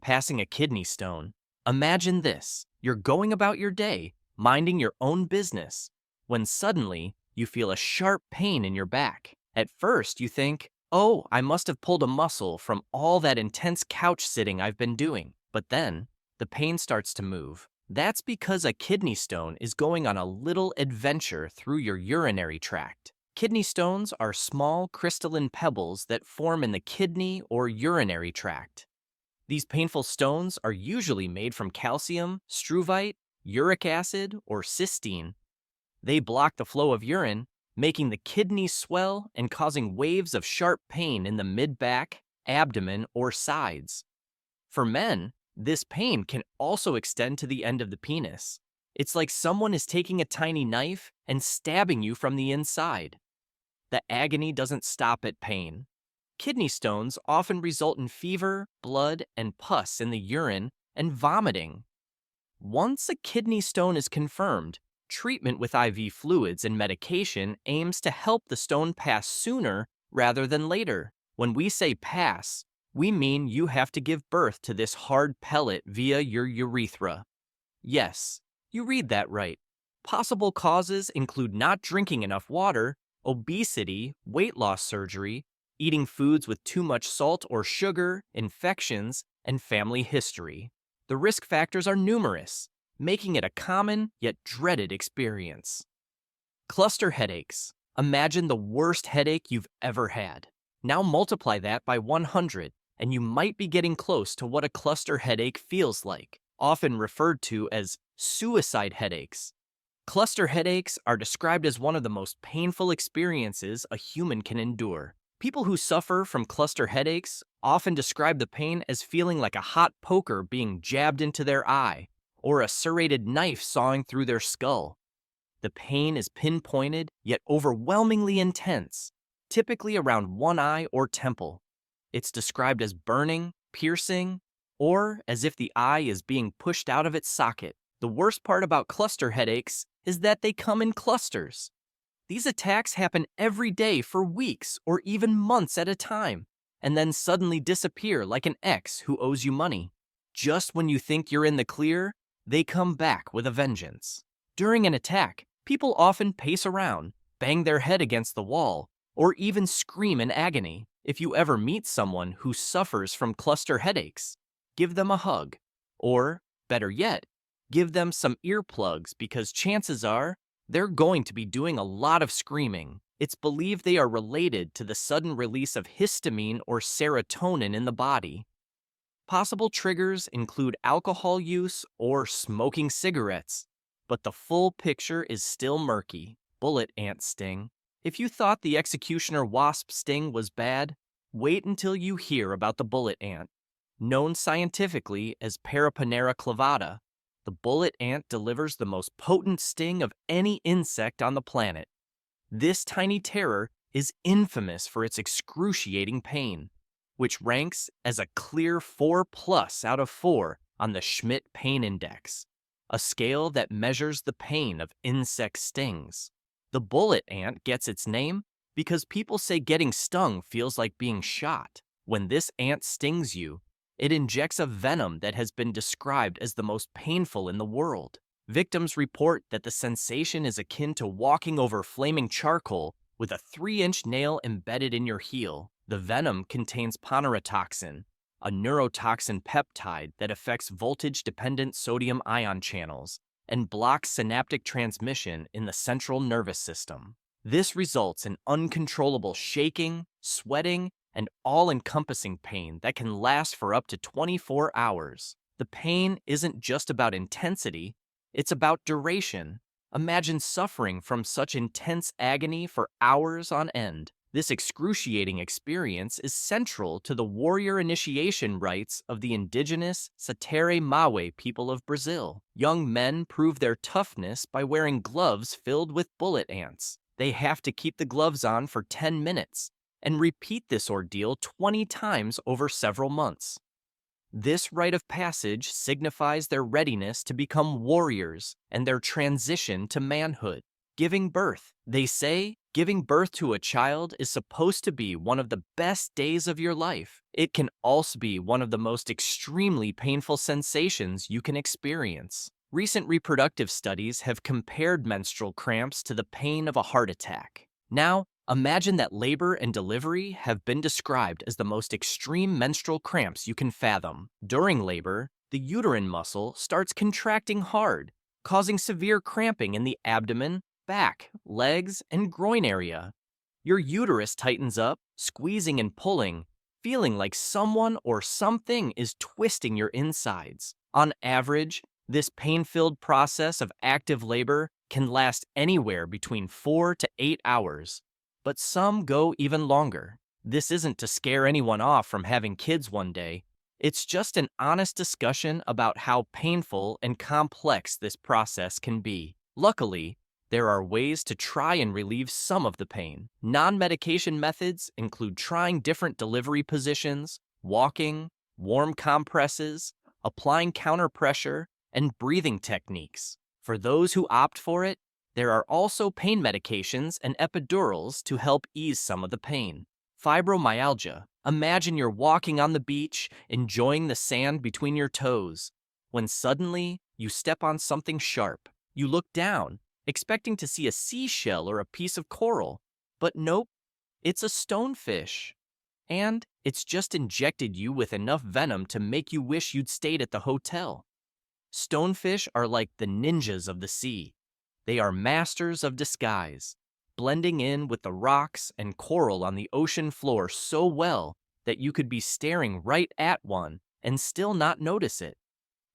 Passing a kidney stone. Imagine this. You're going about your day, minding your own business, when suddenly you feel a sharp pain in your back. At first, you think, oh, I must have pulled a muscle from all that intense couch sitting I've been doing. But then, the pain starts to move. That's because a kidney stone is going on a little adventure through your urinary tract. Kidney stones are small crystalline pebbles that form in the kidney or urinary tract. These painful stones are usually made from calcium, struvite, uric acid, or cysteine. They block the flow of urine, making the kidneys swell and causing waves of sharp pain in the mid-back, abdomen, or sides. For men, this pain can also extend to the end of the penis. It's like someone is taking a tiny knife and stabbing you from the inside. The agony doesn't stop at pain. Kidney stones often result in fever, blood, and pus in the urine, and vomiting. Once a kidney stone is confirmed, treatment with IV fluids and medication aims to help the stone pass sooner rather than later. When we say pass, we mean you have to give birth to this hard pellet via your urethra. Yes, you read that right. Possible causes include not drinking enough water, obesity, weight loss surgery, eating foods with too much salt or sugar, infections, and family history. The risk factors are numerous, making it a common yet dreaded experience. Cluster headaches. Imagine the worst headache you've ever had. Now multiply that by 100, and you might be getting close to what a cluster headache feels like, often referred to as suicide headaches. Cluster headaches are described as one of the most painful experiences a human can endure. People who suffer from cluster headaches often describe the pain as feeling like a hot poker being jabbed into their eye, or a serrated knife sawing through their skull. The pain is pinpointed yet overwhelmingly intense, typically around one eye or temple. It's described as burning, piercing, or as if the eye is being pushed out of its socket. The worst part about cluster headaches is that they come in clusters. These attacks happen every day for weeks or even months at a time, and then suddenly disappear like an ex who owes you money. Just when you think you're in the clear, they come back with a vengeance. During an attack, people often pace around, bang their head against the wall, or even scream in agony. If you ever meet someone who suffers from cluster headaches, give them a hug. Or, better yet, give them some earplugs because chances are they're going to be doing a lot of screaming. It's believed they are related to the sudden release of histamine or serotonin in the body. Possible triggers include alcohol use or smoking cigarettes, but the full picture is still murky. Bullet ant sting. If you thought the executioner wasp sting was bad, wait until you hear about the bullet ant. Known scientifically as Paraponera clavata, the bullet ant delivers the most potent sting of any insect on the planet. This tiny terror is infamous for its excruciating pain, which ranks as a clear 4+ out of 4 on the Schmidt Pain Index, a scale that measures the pain of insect stings. The bullet ant gets its name because people say getting stung feels like being shot. When this ant stings you, it injects a venom that has been described as the most painful in the world. Victims report that the sensation is akin to walking over flaming charcoal with a 3-inch nail embedded in your heel. The venom contains ponerotoxin, a neurotoxin peptide that affects voltage-dependent sodium ion channels and blocks synaptic transmission in the central nervous system. This results in uncontrollable shaking, sweating, and all-encompassing pain that can last for up to 24 hours. The pain isn't just about intensity, it's about duration. Imagine suffering from such intense agony for hours on end. This excruciating experience is central to the warrior initiation rites of the indigenous Satere Mawe people of Brazil. Young men prove their toughness by wearing gloves filled with bullet ants. They have to keep the gloves on for 10 minutes and repeat this ordeal 20 times over several months. This rite of passage signifies their readiness to become warriors and their transition to manhood. Giving birth, they say, Giving birth to a child is supposed to be one of the best days of your life. It can also be one of the most extremely painful sensations you can experience. Recent reproductive studies have compared menstrual cramps to the pain of a heart attack. Now, imagine that labor and delivery have been described as the most extreme menstrual cramps you can fathom. During labor, the uterine muscle starts contracting hard, causing severe cramping in the abdomen, back, legs, and groin area. Your uterus tightens up, squeezing and pulling, feeling like someone or something is twisting your insides. On average, this pain-filled process of active labor can last anywhere between 4 to 8 hours, but some go even longer. This isn't to scare anyone off from having kids one day. It's just an honest discussion about how painful and complex this process can be. Luckily, there are ways to try and relieve some of the pain. Non-medication methods include trying different delivery positions, walking, warm compresses, applying counter pressure, and breathing techniques. For those who opt for it, there are also pain medications and epidurals to help ease some of the pain. Fibromyalgia. Imagine you're walking on the beach, enjoying the sand between your toes, when suddenly you step on something sharp. You look down, expecting to see a seashell or a piece of coral, but nope, it's a stonefish. And it's just injected you with enough venom to make you wish you'd stayed at the hotel. Stonefish are like the ninjas of the sea. They are masters of disguise, blending in with the rocks and coral on the ocean floor so well that you could be staring right at one and still not notice it.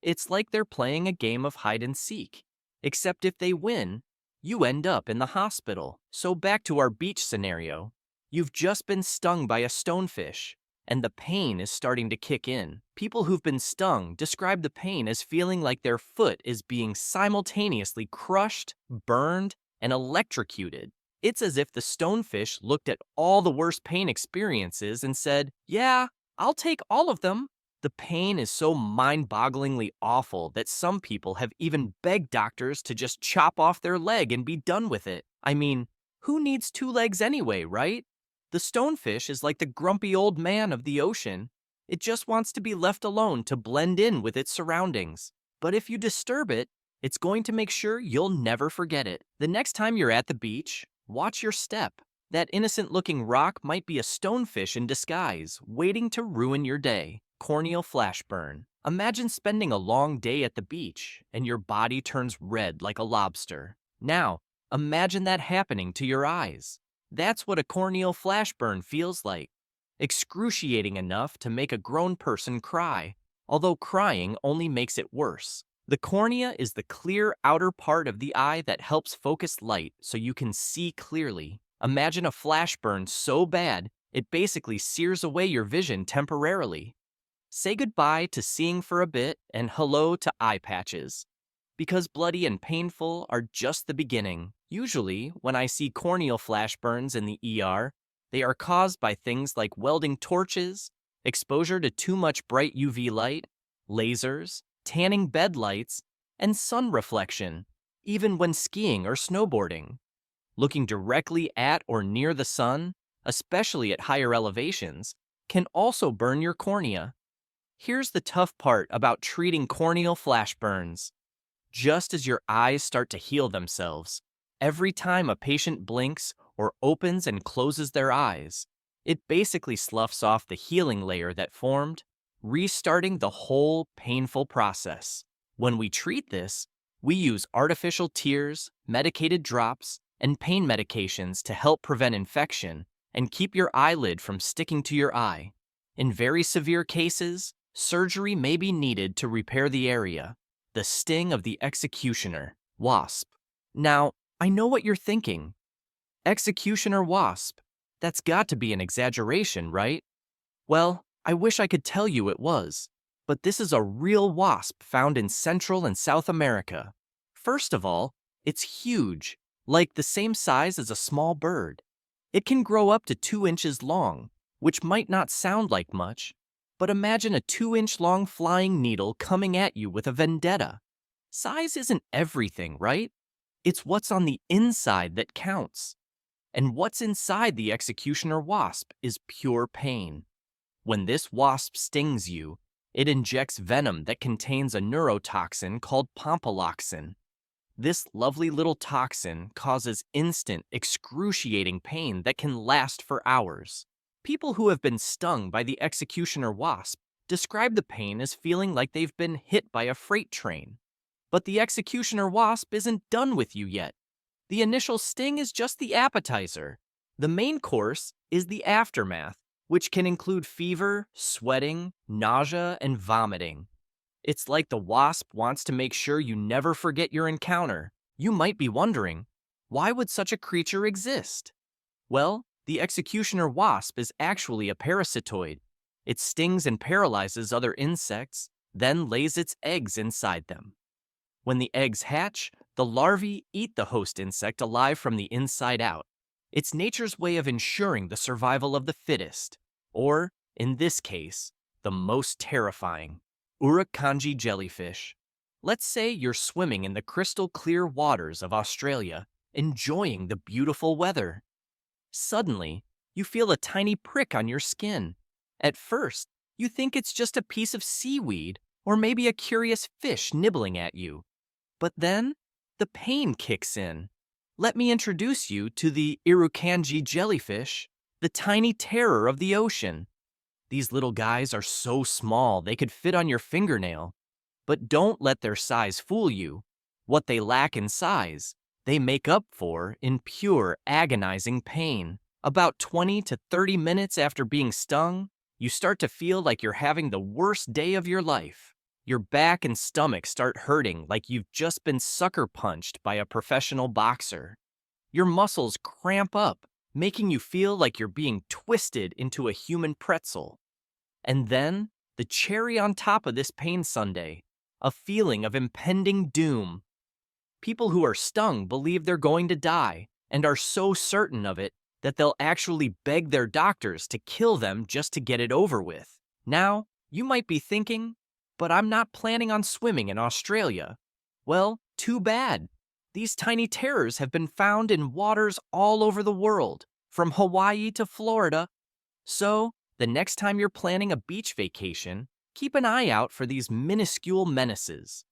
It's like they're playing a game of hide and seek, except if they win, you end up in the hospital. So back to our beach scenario. You've just been stung by a stonefish, and the pain is starting to kick in. People who've been stung describe the pain as feeling like their foot is being simultaneously crushed, burned, and electrocuted. It's as if the stonefish looked at all the worst pain experiences and said, "Yeah, I'll take all of them." The pain is so mind-bogglingly awful that some people have even begged doctors to just chop off their leg and be done with it. I mean, who needs 2 legs anyway, right? The stonefish is like the grumpy old man of the ocean. It just wants to be left alone to blend in with its surroundings. But if you disturb it, it's going to make sure you'll never forget it. The next time you're at the beach, watch your step. That innocent-looking rock might be a stonefish in disguise, waiting to ruin your day. Corneal flash burn. Imagine spending a long day at the beach, and your body turns red like a lobster. Now, imagine that happening to your eyes. That's what a corneal flash burn feels like. Excruciating enough to make a grown person cry, although crying only makes it worse. The cornea is the clear outer part of the eye that helps focus light so you can see clearly. Imagine a flash burn so bad, it basically sears away your vision temporarily. Say goodbye to seeing for a bit and hello to eye patches, because bloody and painful are just the beginning. Usually, when I see corneal flash burns in the ER, they are caused by things like welding torches, exposure to too much bright UV light, lasers, tanning bed lights, and sun reflection, even when skiing or snowboarding. Looking directly at or near the sun, especially at higher elevations, can also burn your cornea. Here's the tough part about treating corneal flash burns. Just as your eyes start to heal themselves, every time a patient blinks or opens and closes their eyes, it basically sloughs off the healing layer that formed, restarting the whole painful process. When we treat this, we use artificial tears, medicated drops, and pain medications to help prevent infection and keep your eyelid from sticking to your eye. In very severe cases, surgery may be needed to repair the area. The sting of the executioner, wasp. Now, I know what you're thinking. Executioner wasp. That's got to be an exaggeration, right? Well, I wish I could tell you it was, but this is a real wasp found in Central and South America. First of all, it's huge, like the same size as a small bird. It can grow up to 2 inches long, which might not sound like much, but imagine a 2-inch long flying needle coming at you with a vendetta. Size isn't everything, right? It's what's on the inside that counts. And what's inside the executioner wasp is pure pain. When this wasp stings you, it injects venom that contains a neurotoxin called pompoloxin. This lovely little toxin causes instant, excruciating pain that can last for hours. People who have been stung by the executioner wasp describe the pain as feeling like they've been hit by a freight train. But the executioner wasp isn't done with you yet. The initial sting is just the appetizer. The main course is the aftermath, which can include fever, sweating, nausea, and vomiting. It's like the wasp wants to make sure you never forget your encounter. You might be wondering, why would such a creature exist? Well, the executioner wasp is actually a parasitoid. It stings and paralyzes other insects, then lays its eggs inside them. When the eggs hatch, the larvae eat the host insect alive from the inside out. It's nature's way of ensuring the survival of the fittest, or, in this case, the most terrifying. Urukandji jellyfish. Let's say you're swimming in the crystal clear waters of Australia, enjoying the beautiful weather. Suddenly, you feel a tiny prick on your skin. At first, you think it's just a piece of seaweed or maybe a curious fish nibbling at you. But then, the pain kicks in. Let me introduce you to the Urukandji jellyfish, the tiny terror of the ocean. These little guys are so small they could fit on your fingernail. But don't let their size fool you. What they lack in size, they make up for in pure, agonizing pain. About 20 to 30 minutes after being stung, you start to feel like you're having the worst day of your life. Your back and stomach start hurting like you've just been sucker punched by a professional boxer. Your muscles cramp up, making you feel like you're being twisted into a human pretzel. And then, the cherry on top of this pain sundae, a feeling of impending doom. People who are stung believe they're going to die and are so certain of it that they'll actually beg their doctors to kill them just to get it over with. Now, you might be thinking, but I'm not planning on swimming in Australia. Well, too bad. These tiny terrors have been found in waters all over the world, from Hawaii to Florida. So, the next time you're planning a beach vacation, keep an eye out for these minuscule menaces.